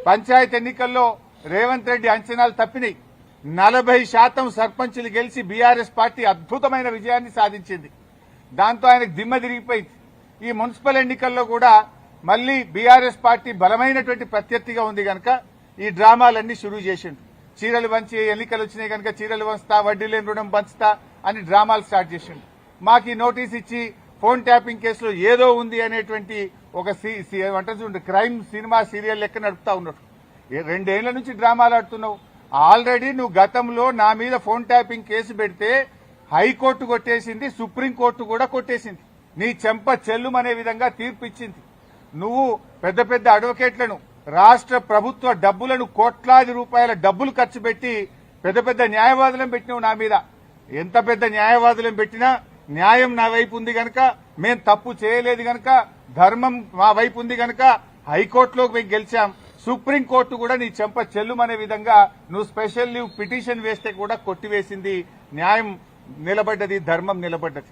పంచాయతీ ఎన్నికల్లో రేవంత్ రెడ్డి అంచనాలు తప్పినాయి. 40% సర్పంచులు గెలిచి బీఆర్ఎస్ పార్టీ అద్భుతమైన విజయాన్ని సాధించింది. దాంతో ఆయనకు దిమ్మ తిరిగిపోయింది. ఈ మున్సిపల్ ఎన్నికల్లో కూడా మళ్లీ బీఆర్ఎస్ పార్టీ బలమైనటువంటి ప్రత్యర్థిగా ఉంది గనక ఈ డ్రామాలన్నీ షురూ చేసిండు. చీరలు పంచి ఎన్నికలు వచ్చినాయి కనుక చీరలు పంచుతా, వడ్డీ లేని రుణం పంచుతా అని డ్రామాలు స్టార్ట్ చేసిండు. మాకు ఈ నోటీస్ ఇచ్చి ఫోన్ ట్యాపింగ్ కేసులో ఏదో ఉంది అనేటువంటి ఒక క్రైమ్ సినిమా సీరియల్ లెక్క నడుపుతా ఉన్నారు. 2 ఏళ్ల నుంచి డ్రామాలు ఆడుతున్నావు. ఆల్రెడీ నువ్వు గతంలో నా మీద ఫోన్ ట్యాపింగ్ కేసు పెడితే హైకోర్టు కొట్టేసింది, సుప్రీంకోర్టు కూడా కొట్టేసింది. నీ చెంప చెల్లుమనే విధంగా తీర్పు ఇచ్చింది. నువ్వు పెద్ద పెద్ద అడ్వకేట్లను, రాష్ట్ర ప్రభుత్వ డబ్బులను, కోట్లాది రూపాయల డబ్బులు ఖర్చు పెట్టి పెద్ద పెద్ద న్యాయవాదులను పెట్టినావు నా మీద. ఎంత పెద్ద న్యాయవాదులను పెట్టినా న్యాయం నా వైపు ఉంది గనక, మేం తప్పు చేయలేదు గనక, ధర్మం మా వైపు ఉంది గనక హైకోర్టులో మేము గెలిచాం. సుప్రీంకోర్టు కూడా నీ చెంప చెల్లుమనే విధంగా నువ్వు స్పెషల్ లీవ్ పిటిషన్ వేస్తే కూడా కొట్టివేసింది. న్యాయం నిలబడ్డది, ధర్మం నిలబడ్డది.